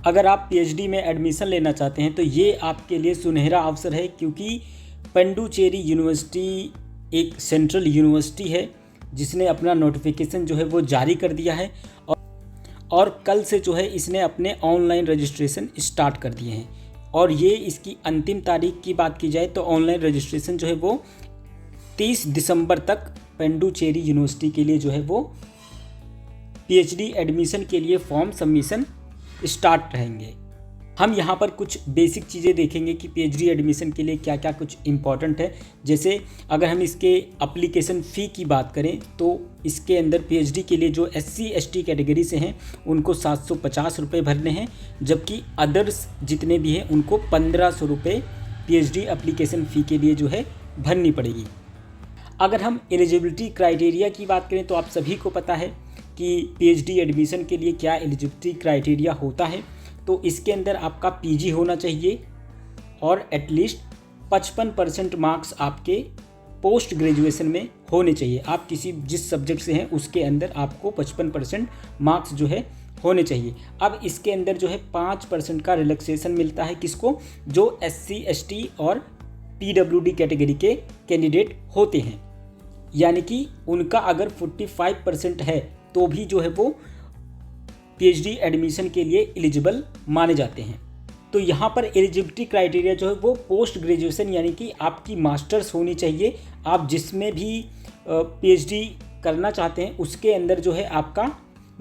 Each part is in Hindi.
अगर आप पीएचडी में एडमिशन लेना चाहते हैं तो ये आपके लिए सुनहरा अवसर है, क्योंकि पुडुचेरी यूनिवर्सिटी एक सेंट्रल यूनिवर्सिटी है जिसने अपना नोटिफिकेशन जो है वो जारी कर दिया है और कल से जो है इसने अपने ऑनलाइन रजिस्ट्रेशन स्टार्ट कर दिए हैं। और ये इसकी अंतिम तारीख की बात की जाए तो ऑनलाइन रजिस्ट्रेशन जो है वो 30 दिसंबर तक पुडुचेरी यूनिवर्सिटी के लिए जो है वो पीएचडी एडमिशन के लिए फॉर्म सबमिशन स्टार्ट रहेंगे। हम यहाँ पर कुछ बेसिक चीज़ें देखेंगे कि पीएचडी एडमिशन के लिए क्या क्या कुछ इम्पॉर्टेंट है। जैसे अगर हम इसके एप्लीकेशन फ़ी की बात करें तो इसके अंदर पीएचडी के लिए जो SC ST कैटेगरी से हैं उनको 750 रुपये भरने हैं, जबकि अदर्स जितने भी हैं उनको 1500 रुपये पीएचडी एप्लीकेशन फ़ी के लिए जो है भरनी पड़ेगी। अगर हम एलिजिबिलिटी क्राइटेरिया की बात करें तो आप सभी को पता है कि पीएचडी एडमिशन के लिए क्या एलिजिबिलिटी क्राइटेरिया होता है। तो इसके अंदर आपका पीजी होना चाहिए और एटलीस्ट 55% मार्क्स आपके पोस्ट ग्रेजुएशन में होने चाहिए। आप जिस सब्जेक्ट से हैं उसके अंदर आपको 55% मार्क्स जो है होने चाहिए। अब इसके अंदर जो है 5% का रिलैक्सेशन मिलता है किसको, जो SC ST और PWD कैटेगरी के कैंडिडेट होते हैं, यानी कि उनका अगर 45% है तो भी जो है वो पीएचडी एडमिशन के लिए एलिजिबल माने जाते हैं। तो यहाँ पर एलिजिबिलिटी क्राइटेरिया जो है वो पोस्ट ग्रेजुएशन यानी कि आपकी मास्टर्स होनी चाहिए। आप जिसमें भी पीएचडी करना चाहते हैं उसके अंदर जो है आपका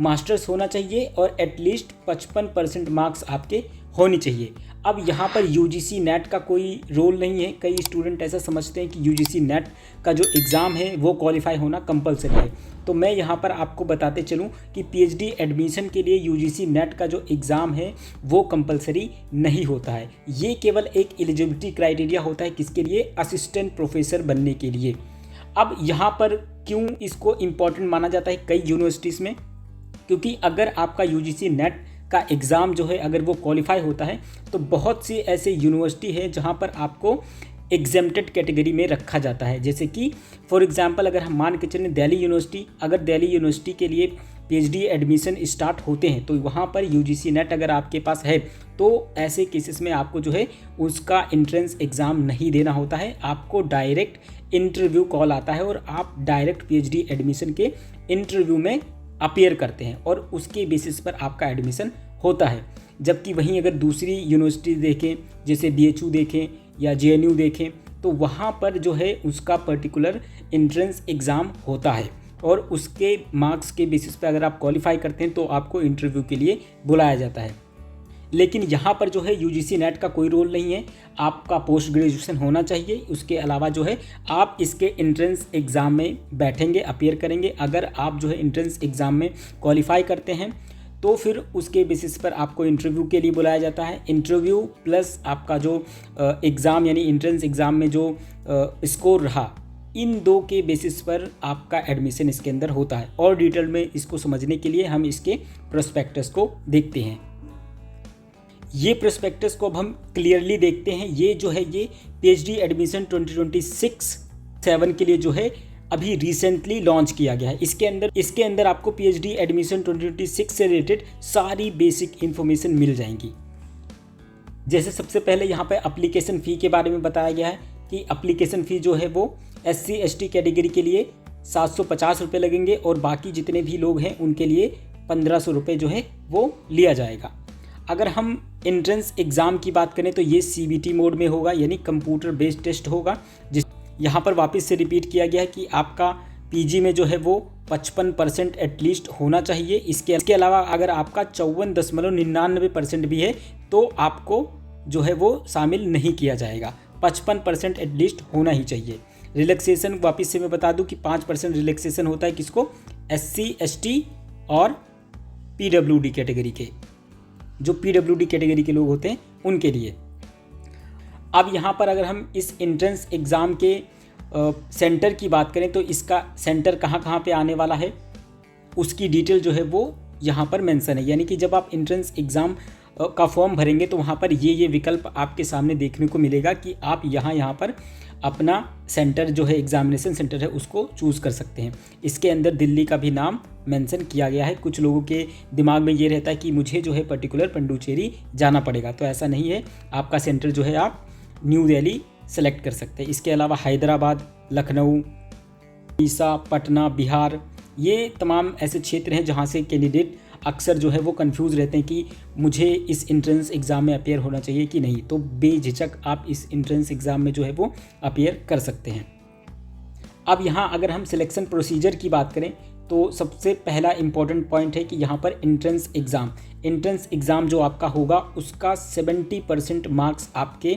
मास्टर्स होना चाहिए और एटलीस्ट 55% मार्क्स आपके होनी चाहिए। अब यहाँ पर यूजीसी नेट का कोई रोल नहीं है। कई स्टूडेंट ऐसा समझते हैं कि यूजीसी नेट का जो एग्ज़ाम है वो क्वालिफाई होना कंपलसरी है। तो मैं यहाँ पर आपको बताते चलूँ कि पीएचडी एडमिशन के लिए यूजीसी नेट का जो एग्ज़ाम है वो कंपलसरी नहीं होता है। ये केवल एक एलिजिबिलिटी क्राइटेरिया होता है किसके लिए, असिस्टेंट प्रोफेसर बनने के लिए। अब यहाँ पर क्यों इसको इम्पॉर्टेंट माना जाता है कई यूनिवर्सिटीज़ में, क्योंकि अगर आपका यूजीसी नेट का एग्ज़ाम जो है अगर वो क्वालिफाई होता है तो बहुत सी ऐसे यूनिवर्सिटी है जहाँ पर आपको एग्जेम्प्टेड कैटेगरी में रखा जाता है। जैसे कि फॉर एग्जांपल अगर हम मान के चलें दिल्ली यूनिवर्सिटी, अगर दिल्ली यूनिवर्सिटी के लिए पीएचडी एडमिशन स्टार्ट होते हैं तो वहाँ पर यूजीसी नेट अगर आपके पास है तो ऐसे केसेस में आपको जो है उसका एंट्रेंस एग्ज़ाम नहीं देना होता है। आपको डायरेक्ट इंटरव्यू कॉल आता है और आप डायरेक्ट पीएचडी एडमिशन के इंटरव्यू में अपीयर करते हैं और उसके बेसिस पर आपका एडमिशन होता है। जबकि वहीं अगर दूसरी यूनिवर्सिटी देखें जैसे BHU देखें या JNU देखें तो वहाँ पर जो है उसका पर्टिकुलर एंट्रेंस एग्ज़ाम होता है और उसके मार्क्स के बेसिस पर अगर आप क्वालिफाई करते हैं तो आपको इंटरव्यू के लिए बुलाया जाता है। लेकिन यहाँ पर जो है यूजीसी नेट का कोई रोल नहीं है। आपका पोस्ट ग्रेजुएशन होना चाहिए, उसके अलावा जो है आप इसके एंट्रेंस एग्ज़ाम में बैठेंगे, अपीयर करेंगे। अगर आप जो है एंट्रेंस एग्ज़ाम में क्वालिफाई करते हैं तो फिर उसके बेसिस पर आपको इंटरव्यू के लिए बुलाया जाता है। इंटरव्यू प्लस आपका जो एग्ज़ाम यानी एंट्रेंस एग्ज़ाम में जो स्कोर रहा, इन दो के बेसिस पर आपका एडमिशन इसके अंदर होता है। और डिटेल में इसको समझने के लिए हम इसके प्रोस्पेक्टस को देखते हैं। ये प्रोस्पेक्टस को अब हम क्लियरली देखते हैं। ये जो है ये पीएचडी एडमिशन 2026-7 के लिए जो है अभी रिसेंटली लॉन्च किया गया है। इसके अंदर आपको पीएचडी एडमिशन 2026 से रिलेटेड सारी बेसिक इन्फॉर्मेशन मिल जाएंगी। जैसे सबसे पहले यहाँ पे एप्लीकेशन फ़ी के बारे में बताया गया है कि एप्लीकेशन फ़ी जो है वो SC ST कैटेगरी के लिए 750 रुपये लगेंगे और बाकी जितने भी लोग हैं उनके लिए 1500 रुपये जो है वो लिया जाएगा। अगर हम एंट्रेंस एग्ज़ाम की बात करें तो ये CBT मोड में होगा, यानी कंप्यूटर बेस्ड टेस्ट होगा। जिस यहाँ पर वापस से रिपीट किया गया है कि आपका पीजी में जो है वो 55% एटलीस्ट होना चाहिए। इसके अलावा अगर आपका 54.99% भी है तो आपको जो है वो शामिल नहीं किया जाएगा। 55% एटलीस्ट होना ही चाहिए। रिलैक्सेशन वापस से मैं बता दूं कि 5% रिलैक्सेशन होता है किसको, SC ST और PWD कैटेगरी के, जो PWD कैटेगरी के लोग होते हैं उनके लिए। अब यहाँ पर अगर हम इस एंट्रेंस एग्ज़ाम के सेंटर की बात करें तो इसका सेंटर कहाँ पे आने वाला है उसकी डिटेल जो है वो यहाँ पर मेंशन है। यानी कि जब आप एंट्रेंस एग्ज़ाम का फॉर्म भरेंगे तो वहाँ पर ये विकल्प आपके सामने देखने को मिलेगा कि आप यहाँ पर अपना सेंटर जो है, एग्जामिनेशन सेंटर है, उसको चूज़ कर सकते हैं। इसके अंदर दिल्ली का भी नाम मेंशन किया गया है। कुछ लोगों के दिमाग में ये रहता है कि मुझे जो है पर्टिकुलर पंडुचेरी जाना पड़ेगा, तो ऐसा नहीं है। आपका सेंटर जो है आप न्यू दिल्ली सेलेक्ट कर सकते हैं। इसके अलावा हैदराबाद, लखनऊ, उड़ीसा, पटना, बिहार, ये तमाम ऐसे क्षेत्र हैं जहाँ से कैंडिडेट अक्सर जो है वो कंफ्यूज रहते हैं कि मुझे इस एंट्रेंस एग्ज़ाम में अपीयर होना चाहिए कि नहीं। तो बेझिझक आप इस एंट्रेंस एग्ज़ाम में जो है वो अपीयर कर सकते हैं। अब यहाँ अगर हम सिलेक्शन प्रोसीजर की बात करें तो सबसे पहला इम्पॉर्टेंट पॉइंट है कि यहाँ पर एंट्रेंस एग्ज़ाम जो आपका होगा उसका 70% मार्क्स आपके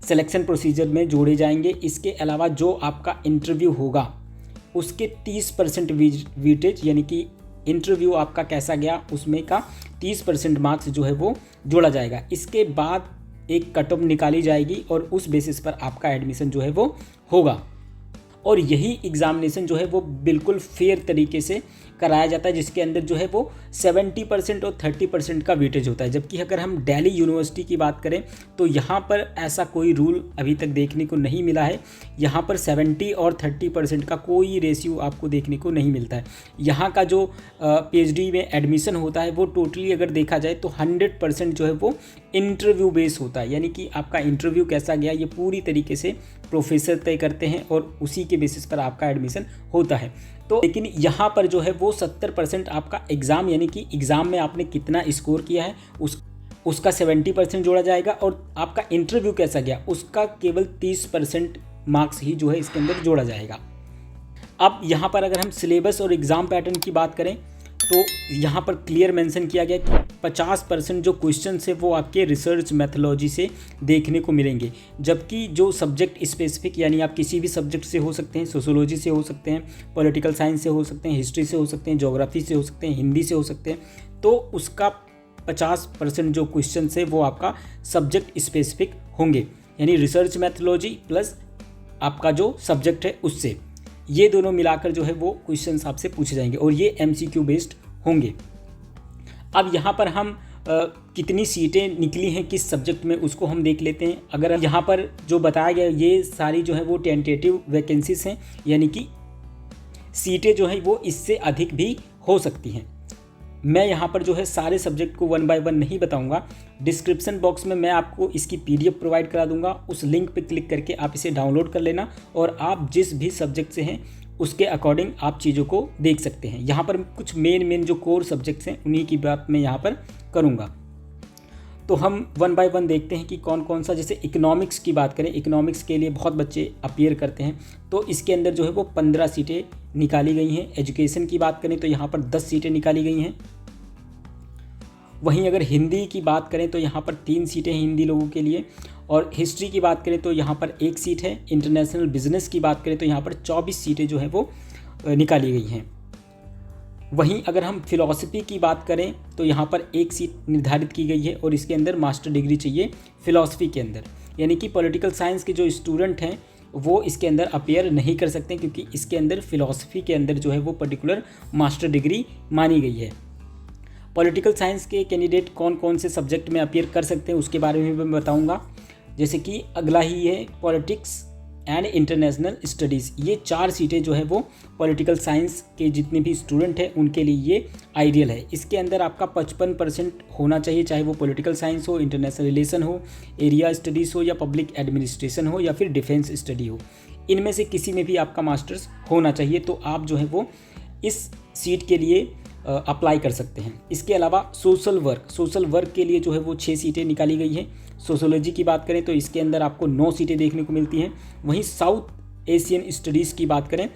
सिलेक्शन प्रोसीजर में जोड़े जाएंगे। इसके अलावा जो आपका इंटरव्यू होगा उसके 30% वेटेज, यानी कि इंटरव्यू आपका कैसा गया उसमें का 30% मार्क्स जो है वो जोड़ा जाएगा। इसके बाद एक कट ऑफ निकाली जाएगी और उस बेसिस पर आपका एडमिशन जो है वो होगा। और यही एग्ज़ामिनेशन जो है वो बिल्कुल फेयर तरीके से कराया जाता है, जिसके अंदर जो है वो 70% और 30% का वेटेज होता है। जबकि अगर हम दिल्ली यूनिवर्सिटी की बात करें तो यहाँ पर ऐसा कोई रूल अभी तक देखने को नहीं मिला है। यहाँ पर 70 और 30% का कोई रेशियो आपको देखने को नहीं मिलता है। यहाँ का जो PhD में एडमिशन होता है वो टोटली अगर देखा जाए तो 100% जो है वो इंटरव्यू बेस होता है, यानी कि आपका इंटरव्यू कैसा गया ये पूरी तरीके से प्रोफेसर तय करते हैं और उसी के बेसिस पर आपका एडमिशन होता है। तो लेकिन यहाँ पर जो है वो 70% आपका एग्ज़ाम, यानी कि एग्ज़ाम में आपने कितना स्कोर किया है उसका 70% जोड़ा जाएगा और आपका इंटरव्यू कैसा गया उसका केवल 30% मार्क्स ही जो है इसके अंदर जोड़ा जाएगा। अब यहाँ पर अगर हम सिलेबस और एग्ज़ाम पैटर्न की बात करें तो यहाँ पर क्लियर मेंशन किया गया कि 50% जो क्वेश्चन है वो आपके रिसर्च मेथोलॉजी से देखने को मिलेंगे, जबकि जो सब्जेक्ट स्पेसिफिक, यानी आप किसी भी सब्जेक्ट से हो सकते हैं, सोशोलॉजी से हो सकते हैं, पॉलिटिकल साइंस से हो सकते हैं, हिस्ट्री से हो सकते हैं, ज्योग्राफी से हो सकते हैं, हिंदी से हो सकते हैं, तो उसका 50% जो क्वेश्चन है वो आपका सब्जेक्ट स्पेसिफिक होंगे, यानी रिसर्च मेथोलॉजी प्लस आपका जो सब्जेक्ट है उससे, ये दोनों मिलाकर जो है वो क्वेश्चंस आपसे पूछे जाएंगे और ये MCQ बेस्ड होंगे। अब यहाँ पर हम कितनी सीटें निकली हैं किस सब्जेक्ट में उसको हम देख लेते हैं। अगर यहाँ पर जो बताया गया ये सारी जो है वो टेंटेटिव वैकेंसीज हैं, यानी कि सीटें जो है वो इससे अधिक भी हो सकती हैं। मैं यहाँ पर जो है सारे सब्जेक्ट को 1 बाय 1 नहीं बताऊँगा। डिस्क्रिप्शन बॉक्स में मैं आपको इसकी PDF प्रोवाइड करा दूँगा, उस लिंक पे क्लिक करके आप इसे डाउनलोड कर लेना और आप जिस भी सब्जेक्ट से हैं उसके अकॉर्डिंग आप चीज़ों को देख सकते हैं। यहाँ पर कुछ मेन जो कोर सब्जेक्ट्स हैं उन्हीं की बात मैं यहाँ पर करूँगा। तो हम 1 बाय 1 देखते हैं कि कौन कौन सा। जैसे इकोनॉमिक्स की बात करें, इकोनॉमिक्स के लिए बहुत बच्चे अपीयर करते हैं, तो इसके अंदर जो है वो 15 सीटें निकाली गई हैं। एजुकेशन की बात करें तो यहाँ पर 10 सीटें निकाली गई हैं। वहीं अगर हिंदी की बात करें तो यहाँ पर 3 सीटें हैं हिंदी लोगों के लिए, और हिस्ट्री की बात करें तो यहाँ पर 1 सीट है। इंटरनेशनल बिजनेस की बात करें तो यहाँ पर 24 सीटें जो है वो निकाली गई हैं। वहीं अगर हम फिलॉसफी की बात करें तो यहाँ पर 1 सीट निर्धारित की गई है और इसके अंदर मास्टर डिग्री चाहिए फिलॉसफी के अंदर, यानी कि पॉलिटिकल साइंस के जो स्टूडेंट हैं वो इसके अंदर अपीयर नहीं कर सकते, क्योंकि इसके अंदर फिलॉसफी के अंदर जो है वो पर्टिकुलर मास्टर डिग्री मानी गई है। पॉलिटिकल साइंस के कैंडिडेट कौन कौन से सब्जेक्ट में अपीयर कर सकते हैं उसके बारे में मैं बताऊंगा। जैसे कि अगला ही है पॉलिटिक्स एंड इंटरनेशनल स्टडीज़। ये 4 सीटें जो है वो पॉलिटिकल साइंस के जितने भी स्टूडेंट हैं उनके लिए ये आइडियल है। इसके अंदर आपका 55% होना चाहिए, चाहे वो पॉलिटिकल साइंस हो, इंटरनेशनल रिलेशन हो, एरिया स्टडीज़ हो, या पब्लिक एडमिनिस्ट्रेशन हो, या फिर डिफेंस स्टडी हो। इनमें से किसी में भी आपका मास्टर्स होना चाहिए, तो आप जो है वो इस सीट के लिए अप्लाई कर सकते हैं। इसके अलावा सोशल वर्क के लिए जो है वो 6 सीटें निकाली गई हैं। सोशोलॉजी की बात करें तो इसके अंदर आपको 9 सीटें देखने को मिलती हैं। वहीं साउथ एशियन स्टडीज़ की बात करें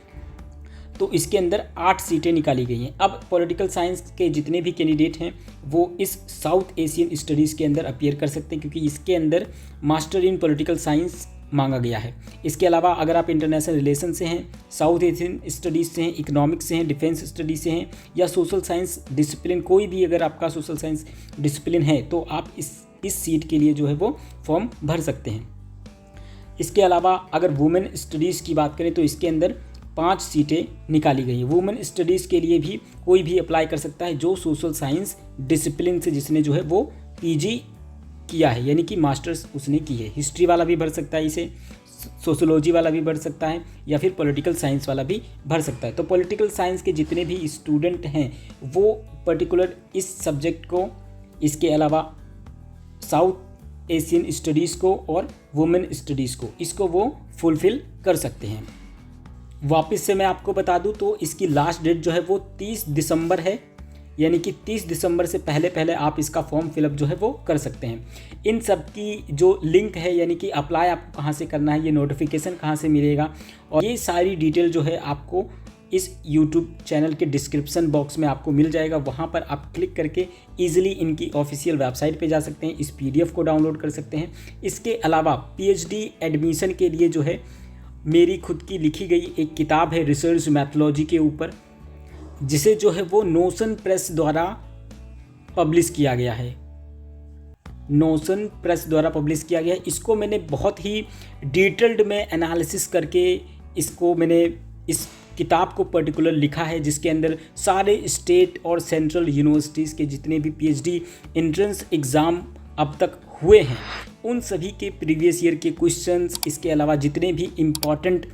तो इसके अंदर 8 सीटें निकाली गई हैं। अब पॉलिटिकल साइंस के जितने भी कैंडिडेट हैं वो इस साउथ एशियन स्टडीज़ के अंदर अपीयर कर सकते हैं, क्योंकि इसके अंदर मास्टर इन पॉलिटिकल साइंस मांगा गया है। इसके अलावा अगर आप इंटरनेशनल रिलेशन से हैं, साउथ एशियन स्टडीज़ से हैं, इकोनॉमिक्स से हैं, डिफेंस स्टडीज से हैं, या सोशल साइंस डिसिप्लिन, कोई भी अगर आपका सोशल साइंस डिसिप्लिन है तो आप इस सीट के लिए जो है वो फॉर्म भर सकते हैं। इसके अलावा अगर वुमेन स्टडीज़ की बात करें तो इसके अंदर 5 सीटें निकाली गई हैं। वुमेन स्टडीज़ के लिए भी कोई भी अप्लाई कर सकता है जो सोशल साइंस डिसिप्लिन से जिसने जो है वो पीजी किया है, यानी कि मास्टर्स उसने की है। हिस्ट्री वाला भी भर सकता है इसे, सोशोलॉजी वाला भी भर सकता है, या फिर पॉलिटिकल साइंस वाला भी भर सकता है। तो पॉलिटिकल साइंस के जितने भी स्टूडेंट हैं वो पर्टिकुलर इस सब्जेक्ट को, इसके अलावा साउथ एशियन स्टडीज़ को और वुमेन स्टडीज़ को, इसको वो फुलफ़िल कर सकते हैं। वापस से मैं आपको बता दूं तो इसकी लास्ट डेट जो है वो 30 दिसंबर है, यानी कि 30 दिसंबर से पहले आप इसका फॉर्म फिलअप जो है वो कर सकते हैं। इन सब की जो लिंक है, यानी कि अप्लाई आपको कहाँ से करना है, ये नोटिफिकेशन कहाँ से मिलेगा, और ये सारी डिटेल जो है आपको इस यूट्यूब चैनल के डिस्क्रिप्शन बॉक्स में आपको मिल जाएगा। वहाँ पर आप क्लिक करके ईजिली इनकी ऑफिशियल वेबसाइट पे जा सकते हैं, इस PDF को डाउनलोड कर सकते हैं। इसके अलावा PhD एडमिशन के लिए जो है मेरी खुद की लिखी गई एक किताब है रिसर्च मैथोलॉजी के ऊपर, जिसे जो है वो नोशन प्रेस द्वारा पब्लिश किया गया है। नोशन प्रेस द्वारा पब्लिश किया गया है। इसको मैंने बहुत ही डिटेल्ड में एनालिसिस करके इसको मैंने इस किताब को पर्टिकुलर लिखा है, जिसके अंदर सारे स्टेट और सेंट्रल यूनिवर्सिटीज़ के जितने भी PhD एंट्रेंस एग्ज़ाम अब तक हुए हैं उन सभी के प्रीवियस ईयर के क्वेश्चंस, इसके अलावा जितने भी इम्पॉर्टेंट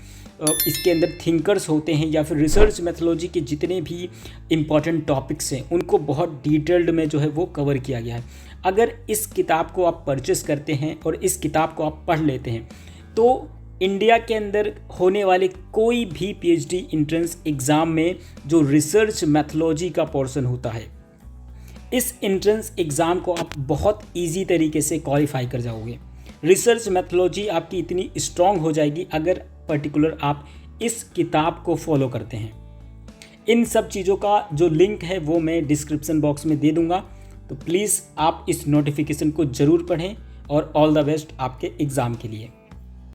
इसके अंदर थिंकर्स होते हैं या फिर रिसर्च मैथोलॉजी के जितने भी इम्पॉर्टेंट टॉपिक्स हैं उनको बहुत डिटेल्ड में जो है वो कवर किया गया है। अगर इस किताब को आप परचेस करते हैं और इस किताब को आप पढ़ लेते हैं तो इंडिया के अंदर होने वाले कोई भी PhD एंट्रेंस एग्ज़ाम में जो रिसर्च मैथोलॉजी का पोर्शन होता है, इस एंट्रेंस एग्ज़ाम को आप बहुत ईजी तरीके से क्वालिफाई कर जाओगे। रिसर्च मैथोलॉजी आपकी इतनी स्ट्रॉन्ग हो जाएगी अगर पर्टिकुलर आप इस किताब को फॉलो करते हैं। इन सब चीज़ों का जो लिंक है वो मैं डिस्क्रिप्शन बॉक्स में दे दूंगा, तो प्लीज़ आप इस नोटिफिकेशन को ज़रूर पढ़ें और ऑल द बेस्ट आपके एग्ज़ाम के लिए।